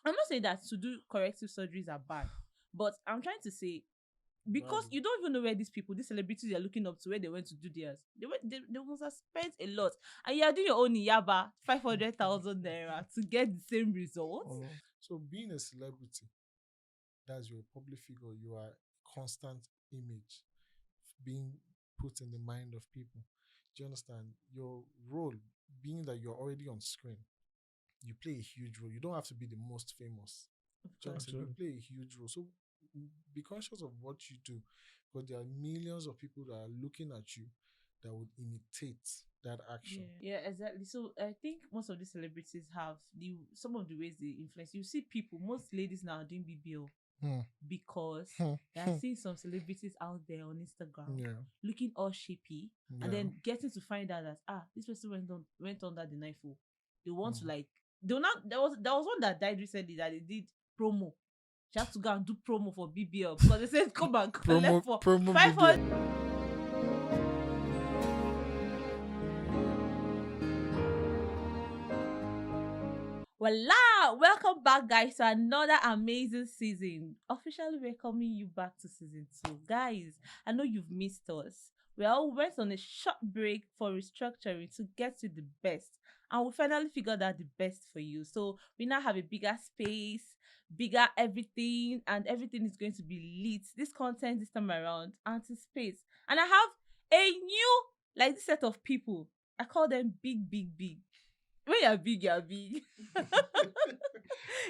I'm not saying that to do corrective surgeries are bad, but I'm trying to say because you don't even know where these celebrities you're looking up to, where they went to do theirs. They must have spent a lot, and you are doing your own yaba 500,000 naira to get the same results. So being a celebrity, that's your public figure. You are a constant image being put in the mind of people. Do you understand? Your role, being that you're already on screen, you play a huge role. You don't have to be the most famous. Do you understand? You play a huge role. So be conscious of what you do, because there are millions of people that are looking at you that would imitate that action. Yeah, exactly. So I think most of the celebrities have some of the ways they influence. You see people, most ladies now are doing BBL because they are seeing some celebrities out there on Instagram looking all shapy and then getting to find out that this person went under the knife. They want to like they not there was one that died recently that they did promo. She had to go and do promo for BBL because they said come and collect for promo 500. Voila! Welcome back, guys, to another amazing season. Officially welcoming you back to season 2. Guys, I know you've missed us. We all went on a short break for restructuring to get you the best. And we finally figured out the best for you. So we now have a bigger space, bigger everything, and everything is going to be lit. This content this time around, anti-space. And I have a new, this set of people. I call them big, big, big. When you're big, you're big.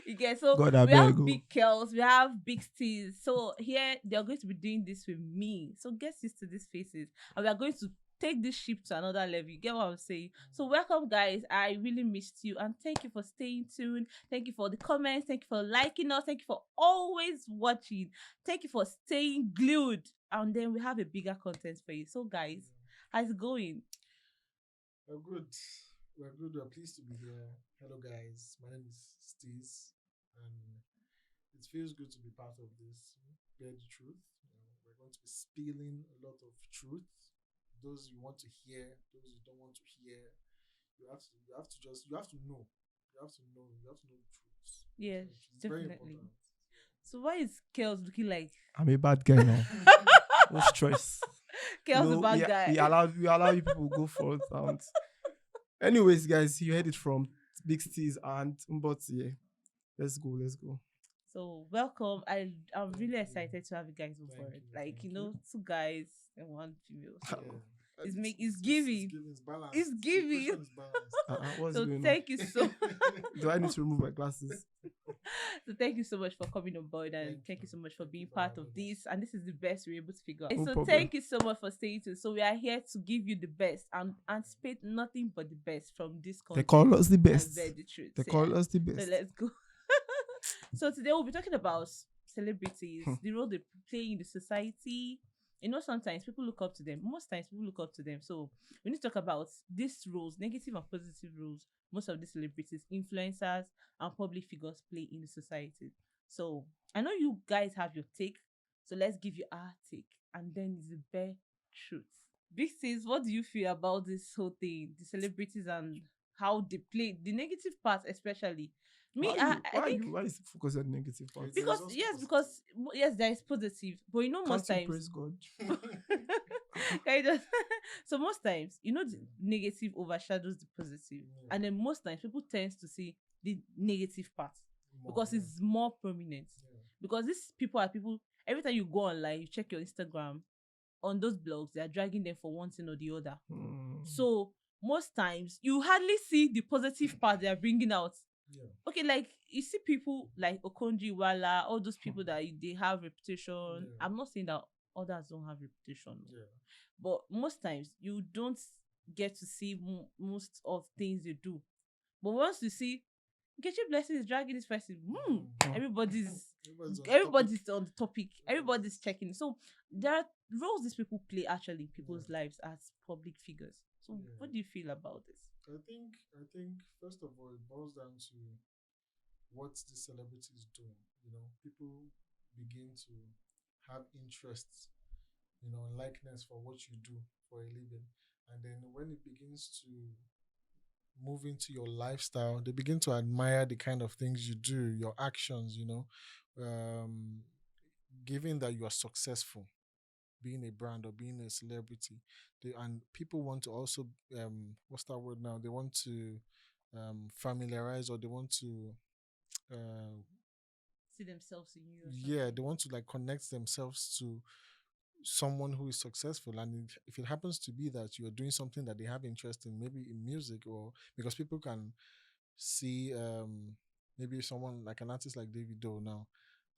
You get so God, we have big girls, we have big steez. So here they're going to be doing this with me. So get used to these faces, and we are going to take this ship to another level. You get what I'm saying? So welcome, guys. I really missed you, and thank you for staying tuned. Thank you for the comments. Thank you for liking us. Thank you for always watching. Thank you for staying glued. And then we have a bigger content for you. So guys, how's it going? We're good. We're good. We're pleased to be here. Hello, guys. My name is Steez, and it feels good to be part of this. Bear the truth. We're going to be spilling a lot of truth. Those you want to hear, those you don't want to hear. You have to know. You have to know the truths. Yes, it's definitely. very important. So why is Kels looking like? I'm a bad guy now. No stress. Kels a bad guy. We allow you people go front and. Anyways, guys, you heard it from Big Steez and Mbotsi. Yeah. Let's go. So welcome. I'm really excited to have you guys on board. Two guys and one female. It's giving. It's giving. So thank you so. Do I need to remove my glasses? So thank you so much for coming on board, and thank you so much for being part of this. And this is the best we're able to figure out. So thank you so much for staying tuned. So we are here to give you the best and anticipate nothing but the best from this content. They call us the best. The truth. They call us the best. So let's go. So today we'll be talking about celebrities, the role they play in the society. Sometimes people look up to them. Most times people look up to them. So we need to talk about these roles, negative and positive roles most of these celebrities, influencers, and public figures play in the society. So I know you guys have your take. So let's give you our take. And then it's the bare truth. Big Sis, what do you feel about this whole thing? The celebrities and how they play, the negative part especially. Why is it focused on negative parts? Because there is positive, but most times. Praise God. So most times, the negative overshadows the positive, and then most times people tend to see the negative part because it's more prominent. Because these people are people. Every time you go online, you check your Instagram, on those blogs, they are dragging them for one thing or the other. So most times you hardly see the positive part they are bringing out. Okay, you see people like Okonji Wala, all those people that they have reputation. I'm not saying that others don't have reputation, but most times you don't get to see most of things you do. But once you see Nkechi Blessing is dragging this person, everybody's on the topic. Everybody's checking. So there are roles these people play actually in people's lives as public figures. So what do you feel about this? I think first of all, it boils down to what the celebrity is doing. People begin to have interests, likeness for what you do for a living, and then when it begins to move into your lifestyle. They begin to admire the kind of things you do, your actions, um, given that you are successful, being a brand or being a celebrity. And people want to also, what's that word now? They want to familiarize, or they want to, uh, See themselves in you or yeah, something. they want to like connect themselves to someone who is successful. And if it happens to be that you're doing something that they have interest in, maybe in music, or because people can see maybe someone like an artist like Davido now,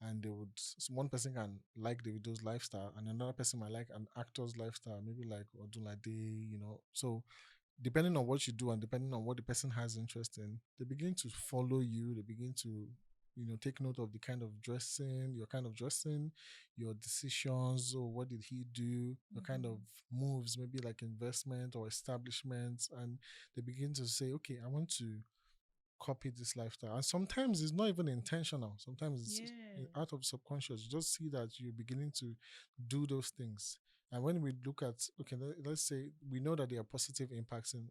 and they would one person can like Davido's lifestyle and another person might like an actor's lifestyle, maybe like Odunlade. So depending on what you do and depending on what the person has interest in, they begin to follow you. They begin to, take note of the kind of dressing, your kind of dressing, your decisions, or what did he do, your kind of moves, maybe like investment or establishments. And they begin to say, okay, I want to copy this lifestyle. And sometimes it's not even intentional. Sometimes it's Yeah. out of subconscious. You just see that you're beginning to do those things. And when we look at, okay, let's say we know that there are positive impacts in,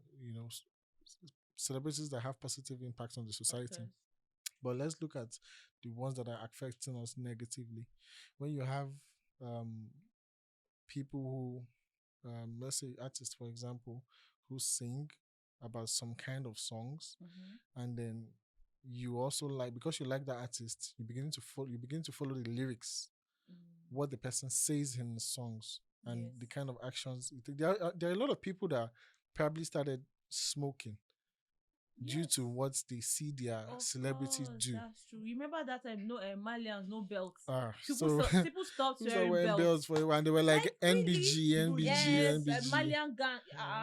celebrities that have positive impacts on the Of society. course. But let's look at the ones that are affecting us negatively. When you have people who, let's say artists, for example, who sing about some kind of songs, and then you also like, because you like that artist, you begin to follow the lyrics, what the person says in the songs, and Yes. the kind of actions. There are a lot of people that probably started smoking due Yes. to what they see their Of celebrity course, do. that's true. Remember that time? No, Malians, no belts. So People stopped who's are wearing wearing belts. belts for you, and they were like Like really? NBG, Bro, you NBG, know Yes, this? NBG. Malian gang.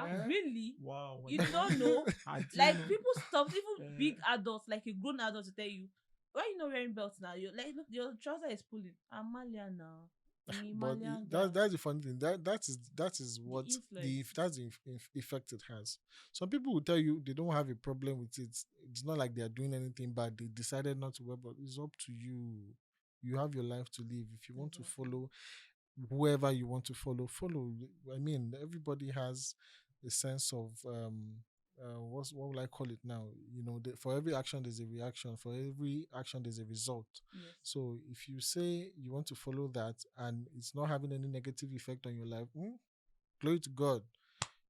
Eh? Really? Wow. You don't know? I didn't Like know. people stopped, even Eh. big adults, like a grown adult, to tell you, why you not wearing belts now? You like, look, your trouser is pulling. I'm Malian now. But Malian that gang. that's the funny thing. That is The what influence. that's the effect it has. Some people will tell you they don't have a problem with it. It's not like they are doing anything bad. They decided not to wear, but it's up to you. You have your life to live. If you want to Exactly. follow whoever you want to follow. I mean, everybody has a sense of what will I call it now? For every action there's a reaction. For every action there's a result. Yes. So if you say you want to follow that and it's not having any negative effect on your life, glory to God.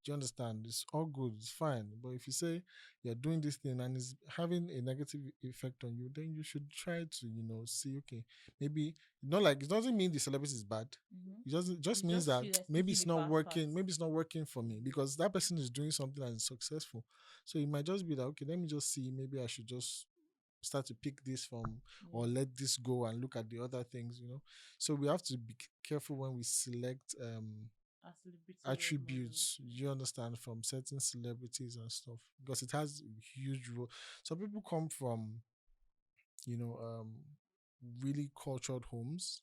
Do you understand? It's all good. It's fine. But if you say you're doing this thing and it's having a negative effect on you, then you should try to, see, okay, maybe not like it doesn't mean the celebrity is bad. It just You means just that feel like maybe taking it's the not fast path. working. Maybe it's not working for me because that person is doing something that is successful. So it might just be that, okay, let me just see. Maybe I should just start to pick this from or let this go and look at the other things. So we have to be careful when we select A celebrity role attributes, you understand, from certain celebrities and stuff, because it has a huge role. Some people come from, you know, um, really cultured homes.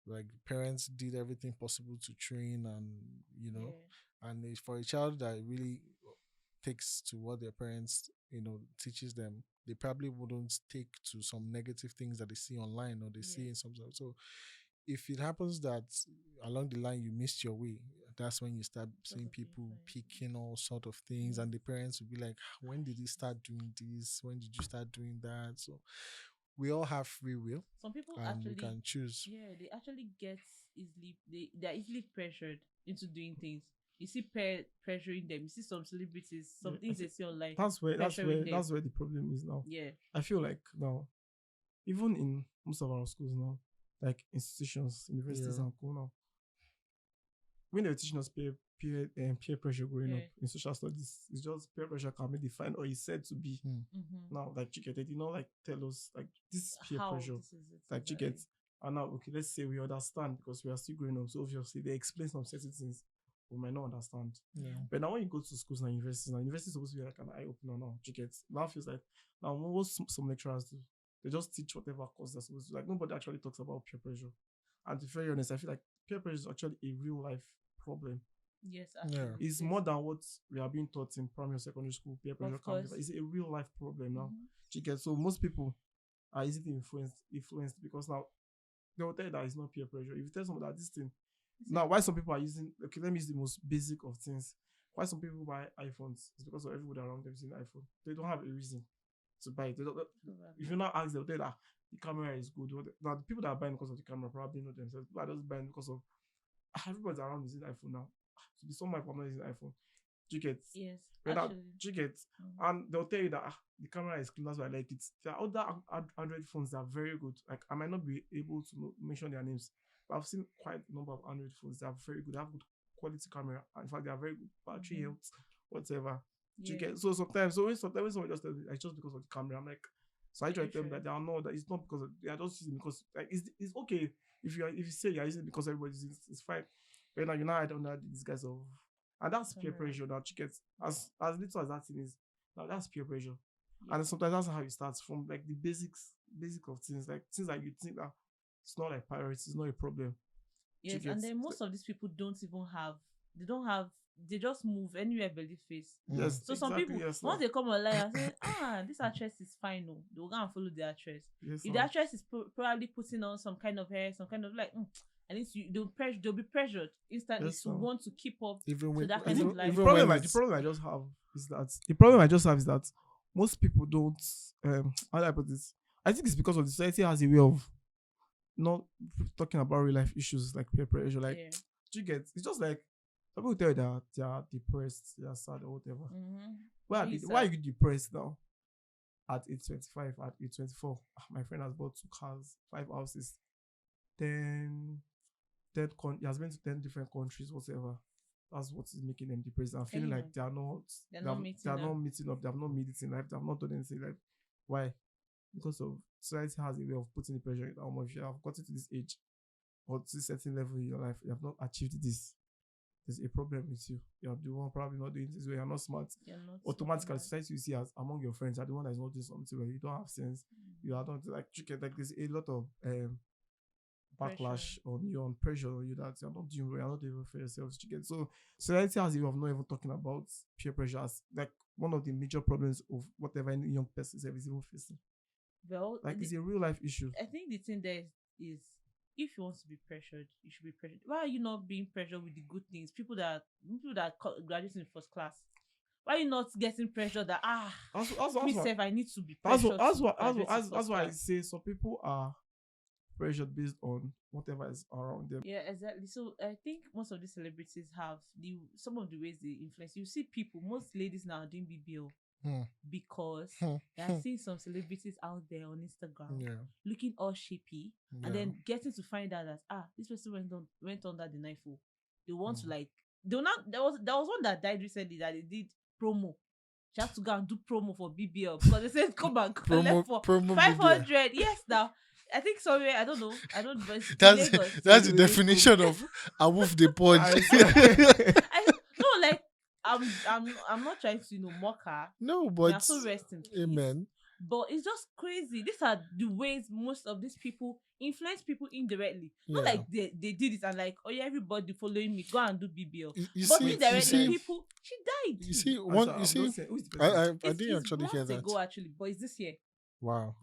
Like parents did everything possible to train, and for a child that really takes to what their parents, teaches them, they probably wouldn't take to some negative things that they see online or they see in some. So if it happens that along the line you missed your way, that's when you start seeing people picking all sort of things, and the parents will be like, "Ah, when did you start doing this? When did you start doing that?" So we all have free will, Some people and we actually, can choose. they actually get easily, they're easily pressured into doing things. You see pressuring them. You see some celebrities, some Yeah, I things they think see online, that's where pressuring them. that's where the problem is now. Yeah. I feel like now, even in most of our schools now, like institutions, universities Yeah. and co now, when they're teaching us peer pressure growing up in social studies, it's just peer pressure can be defined or is said to be. Now, like Chicken, they did not like tell us like this peer How pressure. this is it, Like exactly. Chicken, and now okay, let's say we understand because we are still growing up. So obviously they explain some certain things we might not understand. Yeah. But now when you go to schools and university is supposed to be like an eye opener now. Chicken now feels like now what some lecturers do, they just teach whatever course they're supposed to. Like nobody actually talks about peer pressure. And to be very honest, I feel like peer pressure is actually a real life problem. Yes, Yeah. actually. It's more than what we are being taught in primary or secondary school. Peer pressure Of course. it's a real life problem now. Chicken. So most people are easily influenced because now they will tell you that it's not peer pressure. If you tell someone that this thing now, why some people are using, okay, let me use the most basic of things. why some people buy iPhones is because of everybody around them using iPhone. They don't have a reason to buy it. If you not ask them, they'll tell you that the camera is good. Now the people that are buying because of the camera probably know themselves. People are just buying because of everybody's around using iPhone now. To be some people not using iPhone. Do you get? Yes. Do Actually. you get? And they'll tell you that the camera is clean, that's why I like it. There are other Android phones that are very good. Like I might not be able to mention their names, but I've seen quite a number of Android phones that are very good. They have good quality camera. And in fact, they are very good battery health, whatever. Do you get? So sometimes when someone just tells me it's just because of the camera, I'm like, so I try to tell them that they are not, that it's not because of, they are just using it because like it's okay if you say you're using it because everybody's using it's fine. But now you know I don't know these guys of, and that's peer pressure that you get as little as that thing is. Now that's peer pressure. Yeah. And sometimes that's how it starts from like the basic of things, like things that you think that it's not like pirates, it's not a problem. Yes, and then most of these people they just move anywhere belly face. Yes. So some people once they come online and say, this actress is fine, no, they will go and follow the actress. Yes, if the actress is probably putting on some kind of hair, some kind of like and they'll be pressured instantly to want to keep up to that kind of life. The problem I just have is that most people don't how do I put this? I think it's because of the society has a way of not talking about real life issues like peer pressure. Like do you get? It's just like people tell you that they are depressed, they are sad or whatever. Why are you depressed now? At age 25, at age 24, my friend has bought 2 cars, 5 houses, 10 he has been to 10 different countries, whatever. That's what is making them depressed. I'm feeling like they are not meeting up. They have not made it in life. They have not done anything. Like, why? Because of society has a way of putting the pressure on. If you have gotten to this age or to a certain level in your life, you have not achieved this. There's a problem with you. You're the one probably not doing this way. You're not smart. Automatically, society you see as among your friends are the one that is not doing something where you don't have sense. You are not like there's a lot of backlash on you, on pressure on you that you're not doing well, you're not doing for yourselves. So society has a way of not even talking about peer pressure as like one of the major problems of whatever any young person is even facing. Well, like it's a real life issue. I think the thing there is if you want to be pressured, you should be pressured. Why are you not being pressured with the good things? People that graduating in first class. Why are you not getting pressure that myself I need to be pressured? That's why I say some people are pressured based on whatever is around them. Yeah, exactly. So I think most of the celebrities have some of the ways they influence. You see most ladies now are doing BBL because they are seeing some celebrities out there on Instagram looking all shapy and then getting to find out that this person went under the knife. They want to like there was one that died recently that they did promo. She had to go and do promo for BBL because they said come and collect for 500. Yes, now I think sorry, I don't know. But that's the definition of a wolf the punch. I'm not trying to mock her. No, but I'm so rest in peace. Amen. But it's just crazy. These are the ways most of these people influence people indirectly. Not like they did it and like, everybody following me, go and do BBL. But indirectly, people, she died. You see, I didn't actually hear that. Ago, actually, but it's this year. Wow.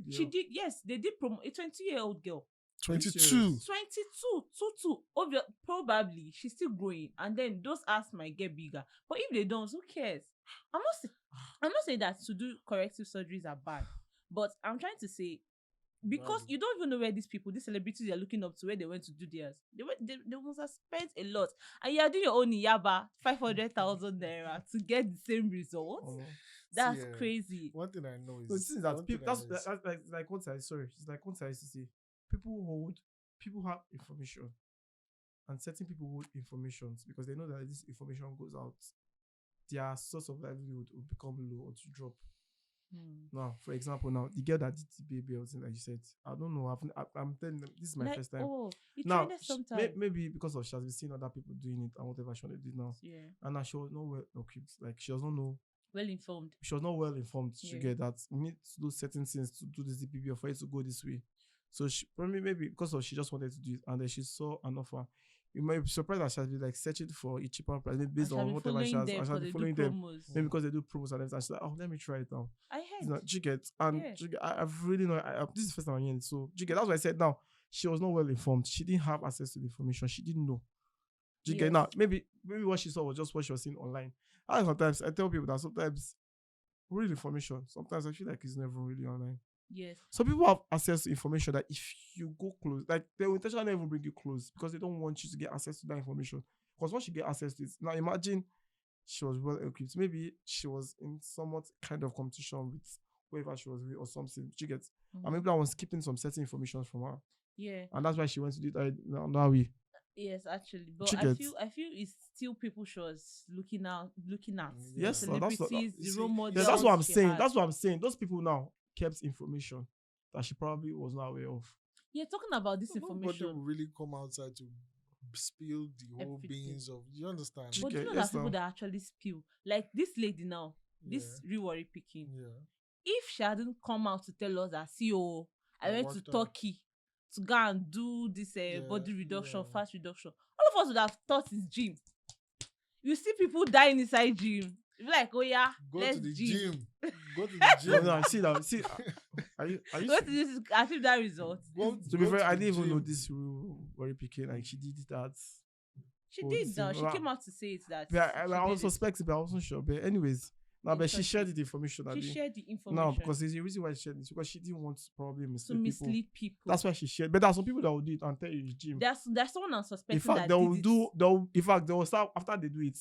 She did, yes, they did promo a 20-year-old girl. 22. Probably she's still growing, and then those ass might get bigger. But if they don't, who cares? I'm not saying that to do corrective surgeries are bad, but I'm trying to say because you don't even know where these celebrities you're looking up to, where they went to do theirs. They must have spent a lot, and you're doing your own yaba 500,000 naira to get the same result. That's crazy. One thing I know is that's like what I sorry. It's like what I used to say. People have information, and certain people hold information because they know that this information goes out, their source of livelihood will become low or to drop. Now, for example, the girl that did the baby or something like you said, I don't know. I'm telling them this is my first time. Now, maybe because of she has been seeing other people doing it and whatever she wanted to do now. Yeah. And now she was not well equipped. Like she was not well informed. She was not well informed to get that we need to do certain things to do this DPB for it to go this way. So she probably maybe because of she just wanted to do it and then she saw an offer. You might be surprised that she has been like searching for a cheaper price based on whatever she has. And she has been following them. Maybe because they do promos and everything. She's like, let me try it now. I heard. You get and I've really know. This is the first time I'm hearing it. So that's why I said now she was not well informed. She didn't have access to the information. She didn't know. Do you get now? Maybe what she saw was just what she was seeing online. Sometimes I tell people that sometimes real information, sometimes I feel like it's never really online. Yes. So people have access to information that if you go close, like they will intentionally never bring you close because they don't want you to get access to that information. Because once you get access to it, now imagine she was well equipped. Maybe she was in somewhat kind of competition with whoever she was with or something. She gets, and maybe I was keeping some certain information from her. Yeah. And that's why she went to do it that way. Yes, actually, but I feel it's still people she was looking at. Yes, celebrities, the role models. Yeah, that's what I'm saying. That's what I'm saying. Those people now kept information that she probably was not aware of. Yeah, talking about this information. Nobody really come outside to spill the whole beans of. You understand? But you know that people that actually spill, like this lady now, this real worry picking. Yeah. If she hadn't come out to tell us that, I went to Turkey to go and do this body reduction, fat reduction, all of us would have thought it's gym. You see people dying inside gym. You're like, oh yeah, let's to the gym. Go to the gym. No, see. Are you go to this, achieve that result. To be fair, I didn't even know this rule very picking. Like she did that. She did that. She came out to say it that. Yeah, I was suspecting, but I wasn't sure. But anyways, but she shared the information. She shared the information. No, because there's a reason why she shared this, because she didn't want to probably mislead people. people. That's why she shared. But there are some people that will do it and tell you it's gym. There's someone I'm suspecting. In fact, they will start after they do it.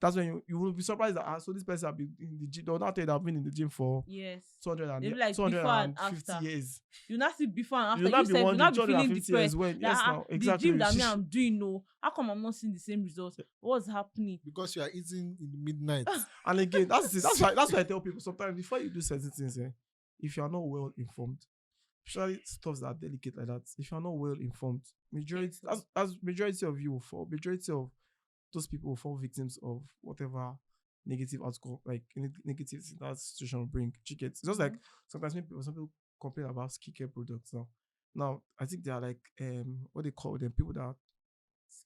That's when you will be surprised that so this person have been in the gym. They'll not tell you that I've been in the gym for 250 years. You not see before and after. You'll not be feeling depressed. Yes, now exactly. The gym that I'm doing, no. How come I'm not seeing the same results? What's happening? Because you are eating in the midnight. And again, that's why I tell people sometimes before you do certain things, if you are not well informed, especially stuff that are delicate like that, if you are not well informed, majority of you will fall. Majority of those people will fall victims of whatever negative outcome, like negative that situation will bring. It's just like sometimes some people complain about skincare products now. Now I think they are like what they call them, people that are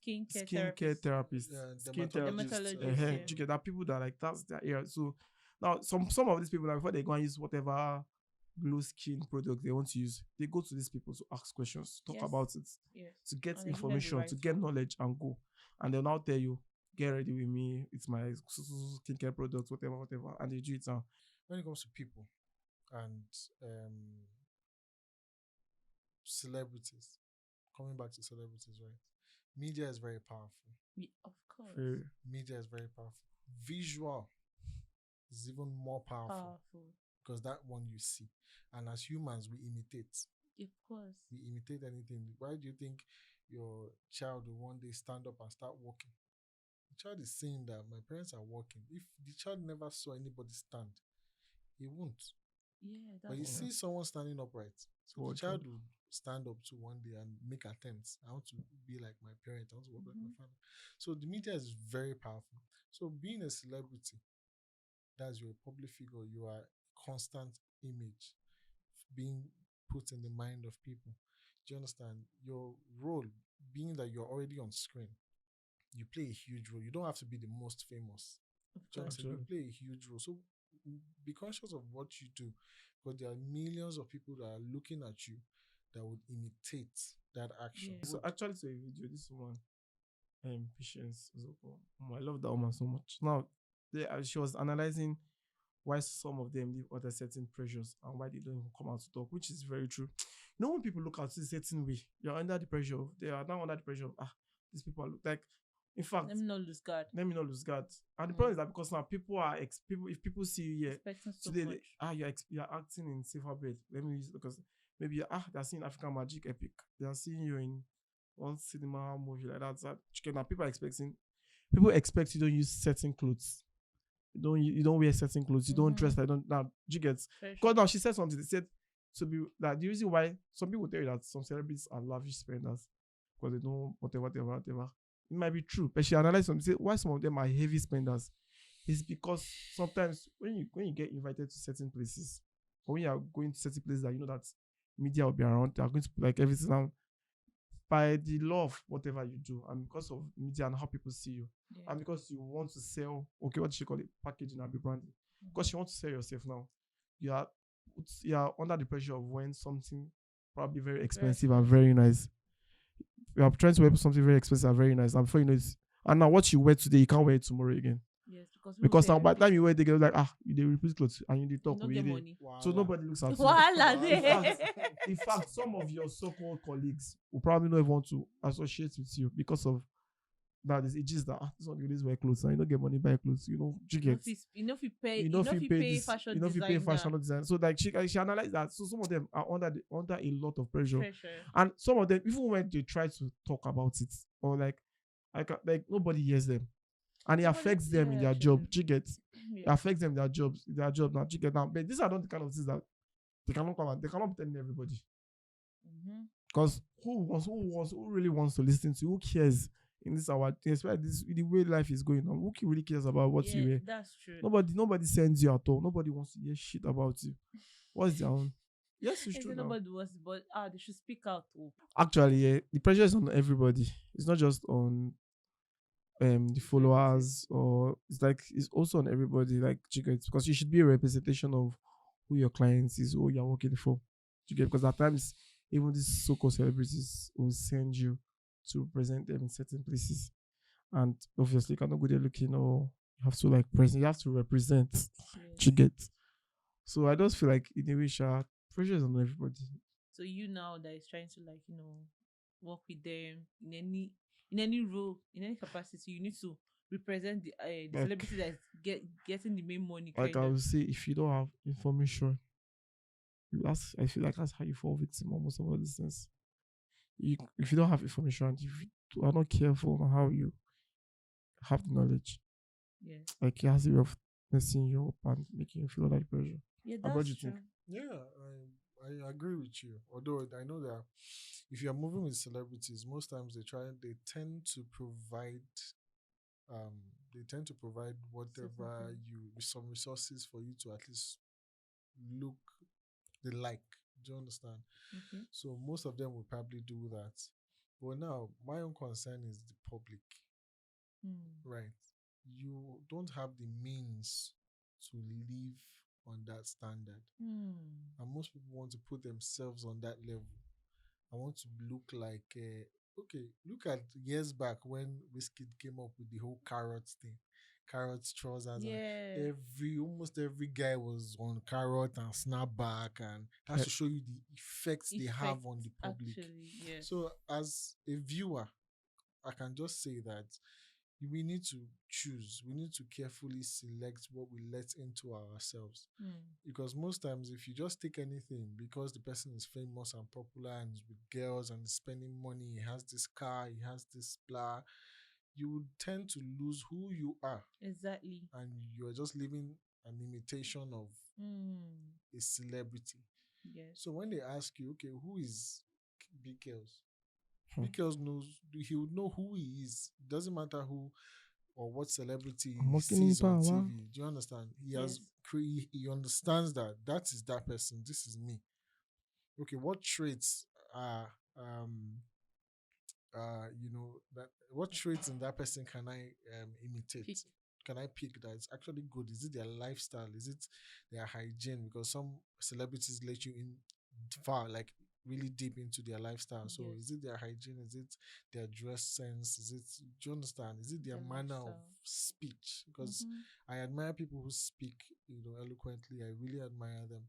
skincare therapists, skin therapists. There are people that like that's their area. So now some of these people now, before they go and use whatever glow skin product they want to use, they go to these people to ask questions, talk about it, to get information, to get knowledge and go. And they'll now tell you, get ready with me, it's my skincare product, whatever, and they do it now. When it comes to people and celebrities, coming back to celebrities, right? Media is very powerful. Of course. Media is very powerful. Visual is even more powerful. Because that one you see. And as humans, we imitate. Of course. We imitate anything. Why do you think your child will one day stand up and start walking? The child is saying that my parents are walking. If the child never saw anybody stand, he won't. Yeah, but you see someone standing upright. So the child will stand up to one day and make attempts. I want to be like my parent. I want to work like my father. So the media is very powerful. So being a celebrity, that's you're a public figure, you are a constant image being put in the mind of people. Do you understand? Your role, being that you're already on screen, you play a huge role. You don't have to be the most famous. Do you understand? You play a huge role. So be conscious of what you do, because there are millions of people that are looking at you that would imitate that action. So actually, so a video, this one, Patience, I love that woman so much. Now, she was analyzing why some of them live under certain pressures and why they don't even come out to talk, which is very true. You know, when people look at a certain way, you're under the pressure. They are now under the pressure of, these people look like, in fact, let me not lose guard. And the problem is that because now people are, if people see you here, today, you're acting in safer bed. Let me use it because maybe, they're seeing African Magic Epic. They are seeing you in one cinema movie like that. So, now people expect you don't use certain clothes. You don't wear certain clothes. You don't dress like now. You get because now she said something. They said to be that the reason why some people tell you that some celebrities are lavish spenders because they don't whatever. It might be true, but she analyzed something. Said why some of them are heavy spenders is because sometimes when you get invited to certain places or when you are going to certain places that you know that media will be around, they are going to like everything down. By the law of whatever you do, and because of media and how people see you, and because you want to sell, what you call it, packaging and branding, because you want to sell yourself now, you are under the pressure of wearing something probably very expensive and very nice. You are trying to wear something very expensive and very nice, and before you know it, And now what you wear today, you can't wear it tomorrow again. Yes, because people Because say now by the time repeat. you wear, they get like, they repeat clothes and you dey You talk. don't get money. So nobody looks at you. Wahala In dey. In fact, some of your so-called colleagues will probably not even want to associate with you because of that. It's just that this one you always wear clothes and you don't get money buy clothes. You know, you get. You know if you pay, You you know know if if you you pay pay this, fashion you know if you pay designer fashion design. So like she analyzed that. So some of them are under a lot of pressure. And some of them, even when they try to talk about it, or like nobody hears them. And it affects them in their job. You get it affects them in their jobs, now. You get now. But these are not the kind of things that they cannot come and they cannot be telling everybody. Because who really wants to listen to? Who cares in this our especially this the way life is going on? Who really cares about what you wear? That's true. Nobody sends you at all. Nobody wants to hear shit about you. What's their own? Yes, it's true. Nobody wants, but they should speak out. Actually, yeah, the pressure is on everybody. It's not just on the followers, or it's also on everybody. Like you get, because you should be a representation of who your clients is, who you're working for. You get, because at times even these so-called celebrities will send you to represent them in certain places, and obviously you cannot go there looking, or you have to like present, you have to represent. You get. So I just feel like in a way, pressure is on everybody. So you now that is trying to work with them in any role, in any capacity, you need to represent the celebrity that is getting the main money. Like I would say, if you don't have information, I feel like that's how you fall victim almost of all these things. If you don't have information, if you are not careful on how you have the knowledge, like it has a way of messing you up and making you feel under pressure. Yeah, that's true. Yeah, I agree with you. Although I know that if you are moving with celebrities, most times they tend to provide whatever some resources for you to at least look they like. Do you understand? Okay. So most of them will probably do that. But now my own concern is the public. Right. You don't have the means to live on that standard. And most people want to put themselves on that level. I want to look like look at years back when Wizkid came up with the whole carrot thing. Carrot trousers, and almost every guy was on carrot and snapback, and that's to show you the effects they have on the public. Actually, yes. So as a viewer, I can just say that we need to choose. We need to carefully select what we let into ourselves. Because most times, if you just take anything because the person is famous and popular and is with girls and is spending money, he has this car, he has this blah, you would tend to lose who you are. Exactly. And you're just living an imitation of a celebrity. Yes. So when they ask you, okay, who is Big Girls? Big Girls he would know who he is. It doesn't matter who or what celebrity he sees on TV. Do you understand? He understands that is that person. This is me. Okay, what traits are what traits in that person can I imitate? Can I pick that it's actually good? Is it their lifestyle? Is it their hygiene? Because some celebrities let you in far, like really deep into their lifestyle. So is it their hygiene? Is it their dress sense? Do you understand? Is it their manner of speech? Because I admire people who speak, eloquently. I really admire them.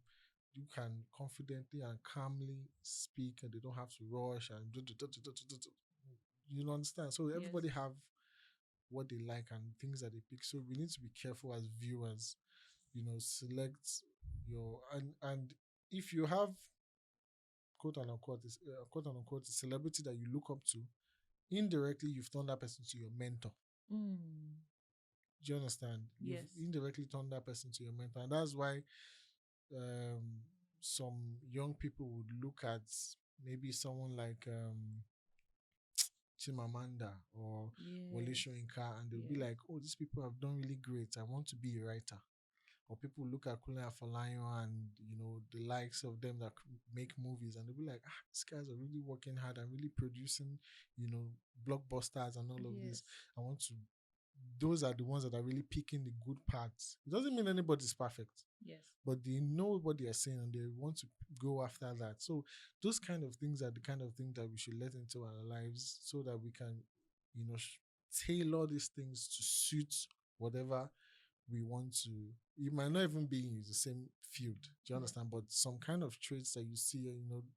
You can confidently and calmly speak, and they don't have to rush and you understand. So everybody have what they like and things that they pick. So we need to be careful as viewers, select your and if you have quote unquote a celebrity that you look up to, indirectly you've turned that person to your mentor. Do you understand? You've indirectly turned that person to your mentor, and that's why some young people would look at maybe someone like Chimamanda or Wole Soyinka, and they'll be like, oh, these people have done really great. I want to be a writer. Or people look at Kunle Afolayan and the likes of them that make movies, and they'll be like, these guys are really working hard and really producing, blockbusters and all of this. Those are the ones that are really picking the good parts. It doesn't mean anybody's perfect. Yes. But they know what they are saying and they want to go after that. So those kind of things are the kind of things that we should let into our lives so that we can, tailor these things to suit whatever we want to. You might not even be in the same field. Do you understand? But some kind of traits that you see,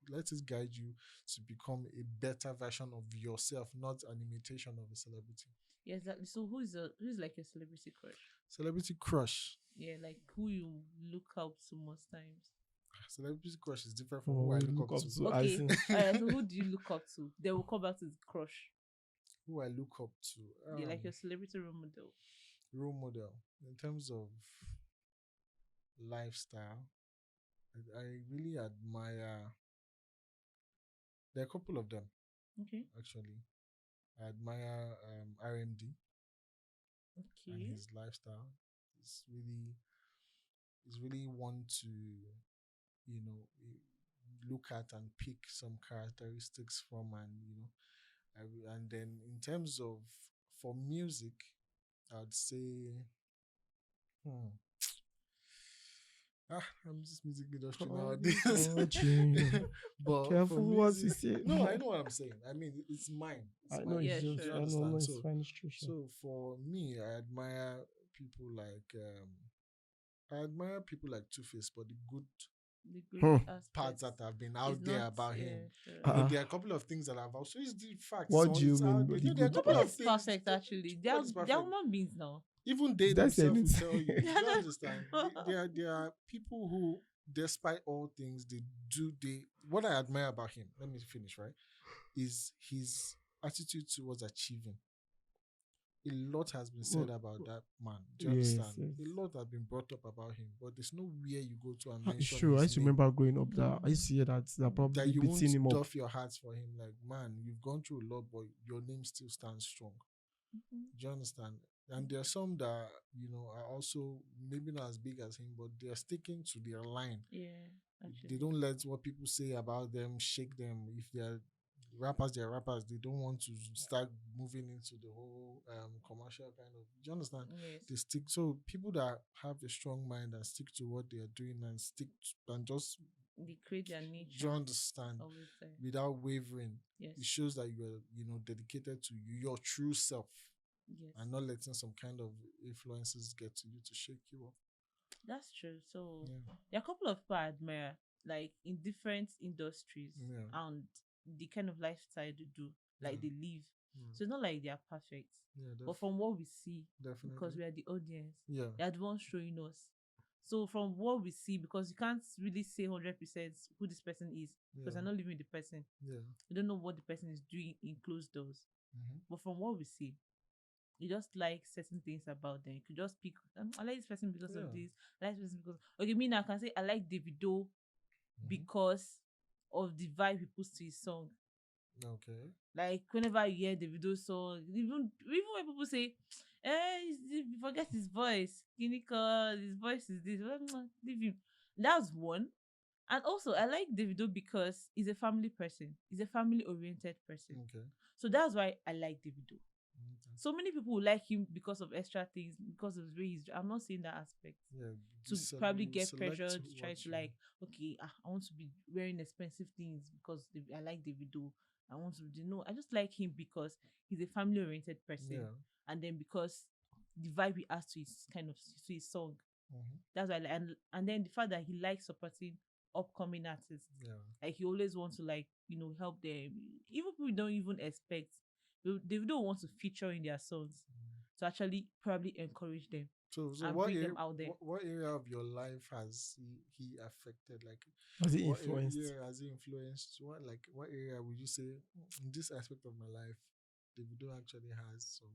let it guide you to become a better version of yourself, not an imitation of a celebrity. Yeah, exactly. So who's like your celebrity crush? Celebrity crush. Yeah, like who you look up to most times. Celebrity crush is different from Oh, who I we look up to. I Okay. see. Alright, so who do you look up to? Then we'll come back to the crush. Who I look up to. Yeah, like your celebrity role model. Role model in terms of lifestyle. I really admire. There are a couple of them Okay. actually. I admire RMD and Okay. his lifestyle. It's really one to you know look at and pick some characteristics from, and and then in terms of for music, I'd say I'm just music industry nowadays. But Careful for what you music, say. no, I know what I'm saying. I mean, it's mine. It's I mine. know Yeah, it's yours. sure. You I know, understand? it's fine, it's true. Sure. So for me, I admire people like Two Face, but the good The good parts aspects. that have been out It's there not, about yeah, him. sure. There are a couple of things that I've also. It's the facts. What do you it's mean out by there. the There are a good couple of Nobody's things. perfect actually. They're Nobody's perfect. human beings now. Even they Did I say themselves will anything? tell you. Do you understand? There are people who, despite all things, what I admire about him, let me finish, right? Is his attitude towards achieving. A lot has been said about that man. Do you Yes, understand? yes. A lot has been brought up about him, but there's nowhere you go to and It's mention true. I his used to name remember growing up that I used to hear that they're that probably you won't beating him up. doff your hearts for him. Like, man, you've gone through a lot, but your name still stands strong. Do you understand? And there are some that are also maybe not as big as him, but they are sticking to their line. Yeah, actually. They don't let what people say about them shake them. If they're rappers, they're rappers. They don't want to start moving into the whole commercial kind of. Do you understand? Yes. They stick. So people that have a strong mind and stick to what they are doing and and just. They create their Do nature. you understand? Always there. Without wavering, Yes. it shows that you're dedicated to your true self. Yes. And not letting some kind of influences get to you to shake you up. That's true. So Yeah. there are a couple of people I admire, like in different industries and the kind of lifestyle they do, like they live. So it's not like they are perfect. But from what we see, because we are the audience, they are the ones showing us. So from what we see, because you can't really say 100% who this person is, because you're not living with the person. Yeah. You don't know what the person is doing in closed doors. But from what we see, you just like certain things about them. You could just pick, I like this person because of this. I like this person because okay, me now I can say I like Davido because of the vibe he puts to his song. Okay. Like whenever you hear Davido song, even when people say, you forget his voice, clinical, his voice is this, leave him. That's one. And also I like Davido because he's a family person. He's a family oriented person. Okay. So that's why I like Davido. Okay. So many people like him because of extra things, because of the way he's. I'm not saying that aspect. Yeah. To probably get pressure to try to like, okay, I want to be wearing expensive things because I like Davido. I want to do no. I just like him because he's a family oriented person, and then because the vibe he has to his kind of to his song. That's why I like, and then the fact that he likes supporting upcoming artists. Like he always wants to like help them. Even people don't even expect. They don't want to feature in their songs to actually probably encourage them. So and what bring area, them out there. what area of your life has he affected? Like, has he influenced? Has he influenced? What area would you say in this aspect of my life, Davido actually has some?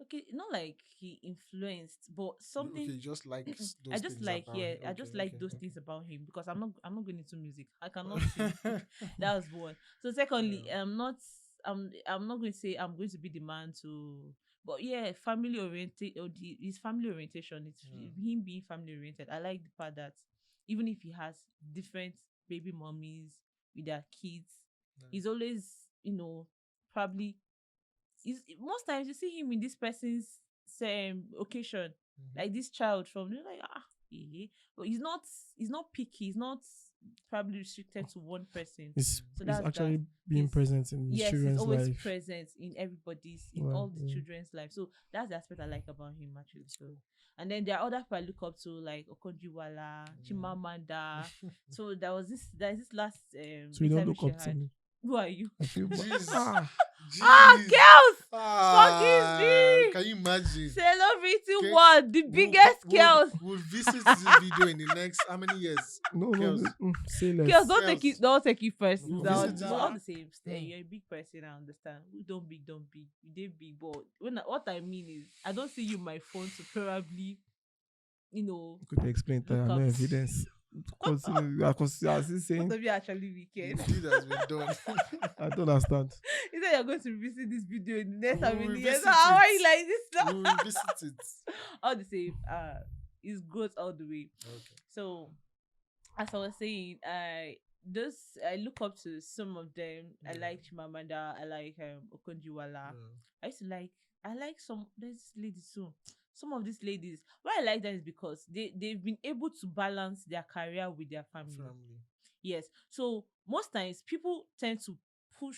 Okay, not like he influenced, but something. Okay, just like those I just things like about him. I just like those things about him because I'm not going into music. I cannot sing. That was one. So secondly, I'm not going to say I'm going to be the man to, but yeah, family oriented or his family orientation. It's him being family oriented. I like the part that even if he has different baby mommies with their kids, he's always probably. Most times you see him in this person's same occasion, like this child from. You're like, But he's not picky. He's not probably restricted to one person. It's So it's that's actually that. being It's- present in Yes, he's children's always life. present in everybody's, in Right, all the yeah. children's life. So that's the aspect I like about him actually. So, and then there are other people I look up to like Okonjiwala, Chimamanda. So there's this last So you don't interview look she up to had. me. Who are you? I feel bad. Jeez. Girls! Ah, me. can you imagine? Celebrity Okay. one, the biggest girls. We'll visit this video in the next how many years? No, Girls. say less. Girls, Girls. don't take it first. We'll It's all, visit it's that. all the same. Mm. You're a big person, I understand. Who don't big. You did big, but what I mean is, I don't see you my phone to probably, Could you explain that? Look No up. evidence. Because I was saying, what of you actually wicked. The deed has been done. I don't understand. You said you're going to revisit this video in the next how We'll many years? revisit How are it. you like this now? We will visit it. All the same, it's growth all the way. Okay. So, as I was saying, I look up to some of them. I Yeah. like Chimamanda. I like Okonjiwala. I like there's this lady too. Some of these ladies. Why I like that is because they've been able to balance their career with their family. Yes. So most times people tend to push,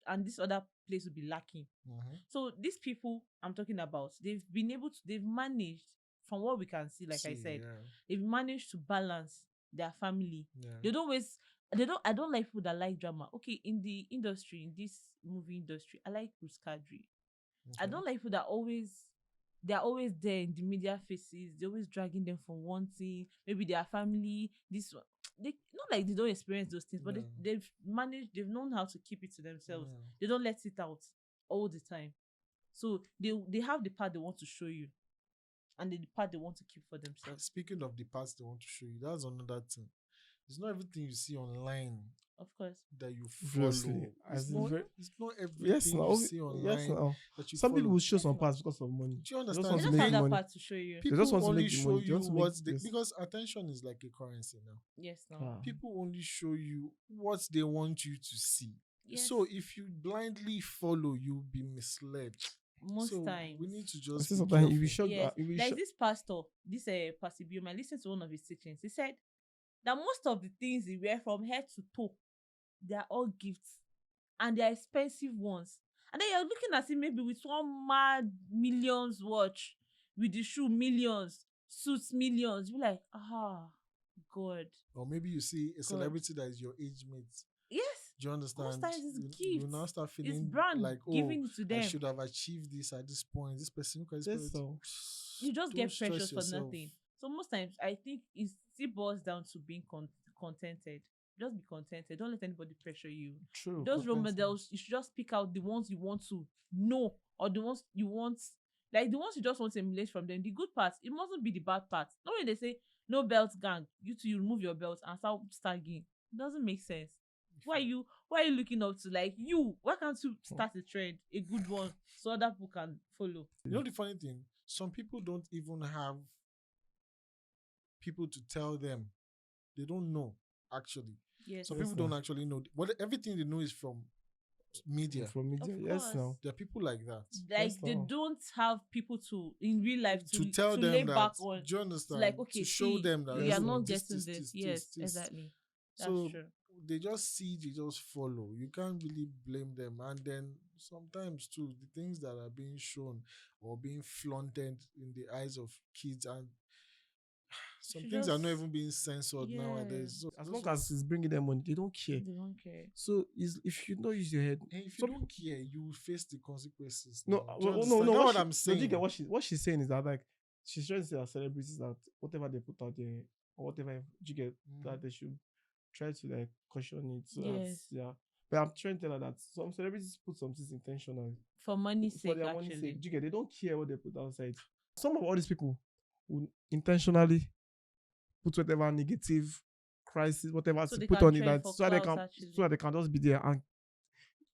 and this other place will be lacking. So these people I'm talking about, they've managed, from what we can see, I said, they've managed to balance their family. I don't like people that like drama. Okay, in the industry, in this movie industry, I like Bruce Kadri. I don't like people that they're always there in the media faces. They're always dragging them from one thing. Maybe their family, this one. They not like they don't experience those things, but they've known how to keep it to themselves. They don't let it out all the time. So they have the part they want to show you, and the part they want to keep for themselves. Speaking of the parts they want to show you, that's another thing. It's not everything you see online Of course. that you Obviously. follow. As It's in not, very- it's not everything Yes, now. you see online Yes, now. that you Some follow. people will show some Yes, parts because of money. Do you They understand? just They want to just make have that money. part to show you. People just want to only make the show money. They you want to make what they, this. because attention is like a currency now. Yes, no. Ah. People only show you what they want you to see. Yes. So if you blindly follow, you'll be misled. Most So times. we need to I just say be sometimes if careful. you show, Yes. if you Like show, this pastor, this Pastor Bioma, I listened to one of his teachings. He said that most of the things he wear from head to toe, they are all gifts, and they are expensive ones. And then you're looking at it maybe with one mad millions watch, with the shoe millions, suits millions. You're like, God. Or maybe you see a celebrity that is your age mate. Yes. Do you understand? Most times it's You gifts. now start It's feeling brand like, giving it to I them. should have achieved this at this point. This person, look at this Yes, person. You just Don't get stress pressures for yourself. nothing. So most times I think it still boils down to being contented. Just be contented. Don't let anybody pressure you. true. Those role content. models, you should just pick out the ones you want to know, or the ones you want, like the ones you just want to emulate from them. The good parts, it mustn't be the bad parts. Not when they say no belt gang, you remove your belt and start stagging. It doesn't make sense. Why are you looking up to, like, you? Why can't you start a trend, a good one, so other people can follow? You know the funny thing? Some people don't even have people to tell them. They don't know, actually. Yes. Some Yes, people don't now. actually know. Everything they know is from media. From media. Of Yes, course. now. There are people like that. Like Yes, they now. don't have people in real life To tell lay them back that, on. do you understand? Like, okay, to show see, them that you yes, are no, not this, getting this. Yes, exactly. That's So true. they just see, they just follow. You can't really blame them. And then sometimes too, the things that are being shown or being flaunted in the eyes of kids, and some Should things are not just- even being censored Yeah. nowadays. So As those long as it's bringing them money, they don't care. They don't care. So if you don't use your head, and if you some don't care, you will face the consequences. no, now. Do you no, understand? no. That's What what she- I'm no, saying. do you get what she's saying is that, like, she's trying to say that celebrities, that whatever they put out there or whatever, do you get that they should try to, like, caution it. So Yes. yeah. But I'm trying to tell her that some celebrities put some things intentionally For money's for sake, their actually. money's sake. Do you get? They don't care what they put outside. Some of all these people will intentionally put whatever negative crisis, whatever So to they put can on it, trend that for so that clout, actually. they can just be there, and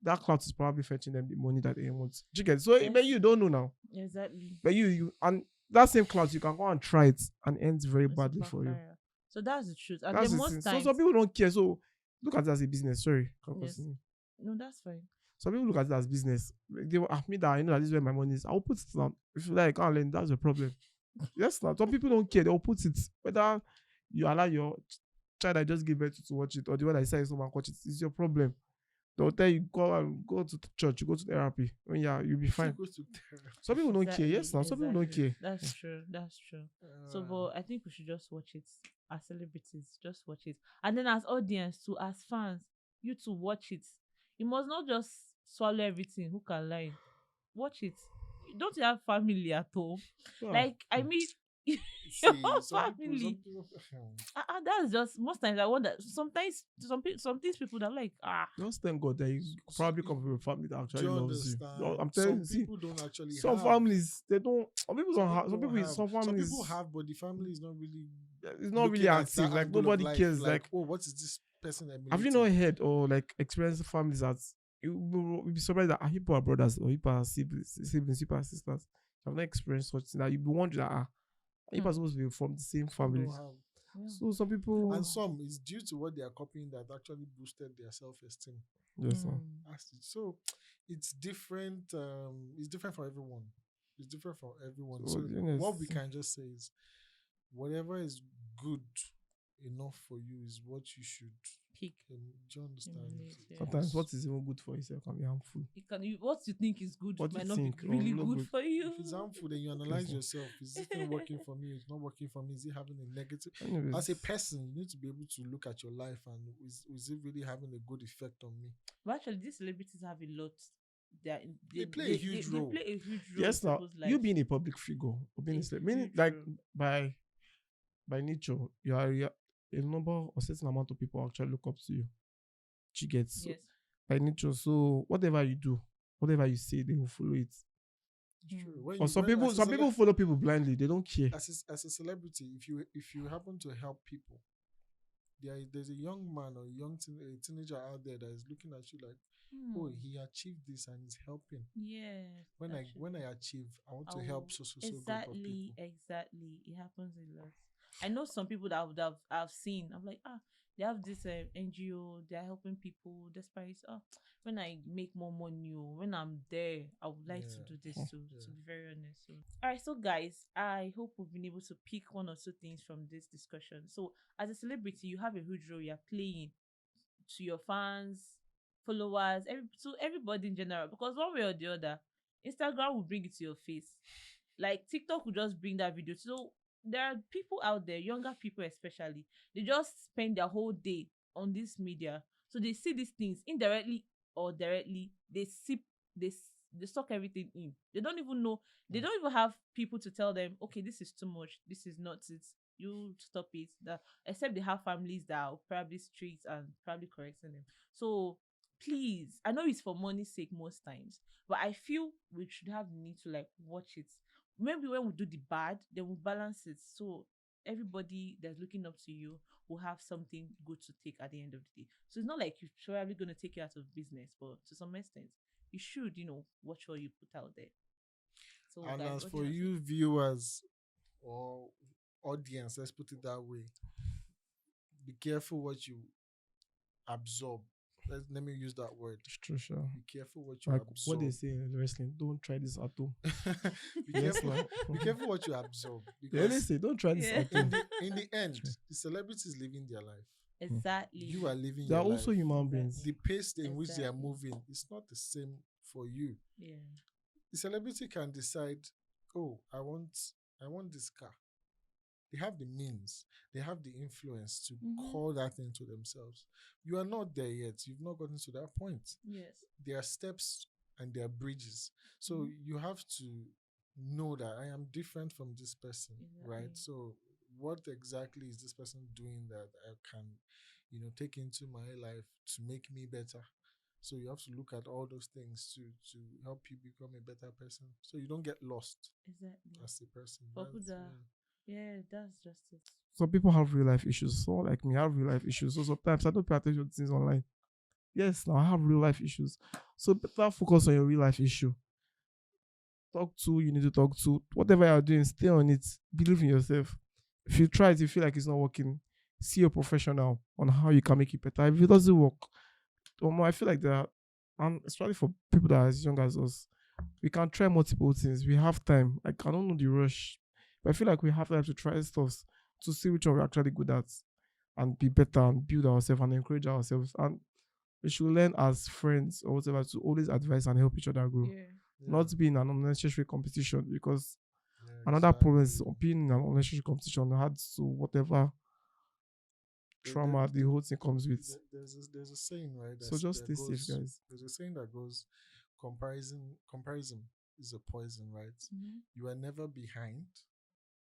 that clout is probably fetching them the money that they want. Do you get? So Yes. but you don't know now. Exactly. But you and that same clout, you can go and try it and ends very It's a badly for you. backfire. So that's the truth. And That's then the thing. most So times, some people don't care. So look at it as a business. Sorry, can't Yes. continue. no, that's fine. Some people look at it as business. Like, they will me that I know that this is where my money is. I'll put it down. If you like, can't learn, that's the problem. Yes, now some people don't care. They'll put it whether you allow your child that just give birth to watch it or the one that decides someone watch it. It's your problem. They'll tell you go to the church, go to therapy. When you'll be fine. Go to therapy. Some people don't care. Yes, now some people don't care. That's true. That's true. So, but I think we should just watch it as celebrities. Just watch it, and then as audience too, as fans, you to watch it. You must not just swallow everything. Who can lie? Watch it. Don't you have family at home? Yeah. Like I mean, your family. That's just most times I wonder. Sometimes some things people that like Just thank God that you probably come from a family that actually Do you loves you. understand? I'm telling you, Some people don't actually some have. families they don't. Some people don't have. Some don't people, have. some families, Some people have, but the family is not really. it's not really looking at active. that Like angle of nobody life, cares. Like, oh, what is this person emulating? have you not heard or like experienced families that you'll be surprised that people are brothers or people are siblings, people are sisters. I've not experienced such thing that you'd be wondering that people are supposed to be from the same Some family. don't have. So some people, And some is due to what they are copying that actually boosted their self-esteem. yes, sir. So it's different. It's different for everyone. It's different for everyone. So, So what we can just say is, whatever is good enough for you is what you should pick. Do you understand? Sometimes what is even good for yourself can be harmful. What you think is good What might you not think, be or really not good good. for you. If it's harmful, then you analyze yourself. Is this thing working for me? It's not working for me. Is it having a negative? Anyways, As a person, you need to be able to look at your life and is it really having a good effect on me? But actually, these celebrities have a lot. They play a huge role. They play a huge role. yes, in now people's you lives. being a public figure, or being a It's celeb, meaning huge like role. by nature, you are a number or certain amount of people actually look up to you. She gets Yes. by nature. So whatever you do, whatever you say, they will follow it. It's true. Or some people follow people blindly. They don't care. As a celebrity, if you happen to help people, there's a young man or a teenager out there that is looking at you like, oh, he achieved this and he's helping. Yeah. When I achieve, I want to help so group of Exactly. people. Exactly. It happens a lot. I know some people that I've seen. I'm like, they have this NGO. They're helping people. Despite when I make more money, when I'm there, I would like to do this too. Yeah. To be very honest. So, all right. So, guys, I hope we've been able to pick one or two things from this discussion. So, as a celebrity, you have a huge role you're playing to your fans, followers, to everybody in general. Because one way or the other, Instagram will bring it to your face. Like TikTok will just bring that video. So there are people out there, younger people especially, they just spend their whole day on this media. So they see these things indirectly or directly. They suck everything in. They don't even know. They don't even have people to tell them, okay, this is too much. This is not it. You stop it. Except they have families that are probably strict and probably correcting them. So please, I know it's for money's sake most times, but I feel we should have the need to like watch it. Maybe when we do the bad, then we'll balance it. So everybody that's looking up to you will have something good to take at the end of the day. So it's not like you're probably going to take you out of business, but to some extent, you should, watch what you put out there. So, And guys, as what for do you you viewers or audience, let's put it that way, be careful what you absorb. Let me use that word. It's true, sure. Be careful what you Like absorb. what they say in wrestling, don't try this at home. be, careful, be careful what you absorb. They always say, don't try this Yeah. at home. In the end, the celebrity is living their life. Exactly. You are living They are your also life. human beings. The pace in which they are Exactly. moving is not the same for you. Yeah. The celebrity can decide, oh, I want this car. They have the means, they have the influence to call that into themselves. You are not there yet. You've not gotten to that point. Yes. There are steps and there are bridges. So you have to know that I am different from this person, right? So what exactly is this person doing that I can, take into my life to make me better? So you have to look at all those things to help you become a better person. So you don't get lost Exactly. as a person. Yeah, that's just it. Some people have real life issues. So like me, I have real life issues. So sometimes I don't pay attention to things online. Yes, now I have real life issues. So better focus on your real life issue. Talk to you need to talk to. Whatever you're doing, stay on it. Believe in yourself. If you try it, you feel like it's not working, see a professional on how you can make it better. If it doesn't work, I feel like that, and especially for people that are as young as us, we can try multiple things. We have time. Like I don't know the rush. But I feel like we have time to try stuff to see which one we're actually good at and be better and build ourselves and encourage ourselves. And we should learn as friends or whatever to always advise and help each other grow. Yeah. Not be in an unnecessary competition, because Yeah, another problem is exactly. being in an unnecessary competition adds to whatever There- trauma there- the whole thing comes with. There's a saying, right? So just that stay safe, guys. There's a saying that goes, comparison is a poison, right? Mhm. You are never behind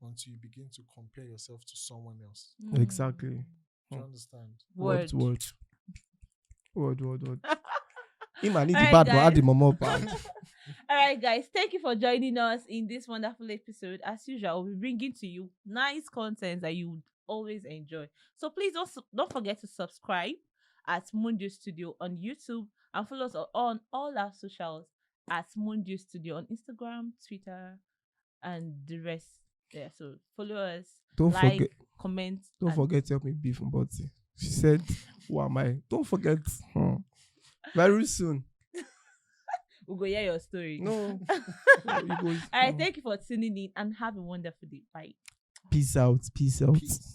until you begin to compare yourself to someone else. Exactly. Do you Hmm. understand? Word. Word. He might need the Alright, bad, but add the guys. more bad. All right, guys. Thank you for joining us in this wonderful episode. As usual, we'll be bringing to you nice content that you would always enjoy. So please don't forget to subscribe at Moondew Studio on YouTube and follow us on all our socials at Moondew Studio on Instagram, Twitter, and the rest. Yeah, so follow us, Don't like, forget. comment. Don't and- forget to help me beef from Botsy. She said, "Who am I?" Don't forget. Very soon. We'll go hear your story. No. All You go. right, thank you for tuning in and have a wonderful day. Bye. Peace out. Peace out. Peace.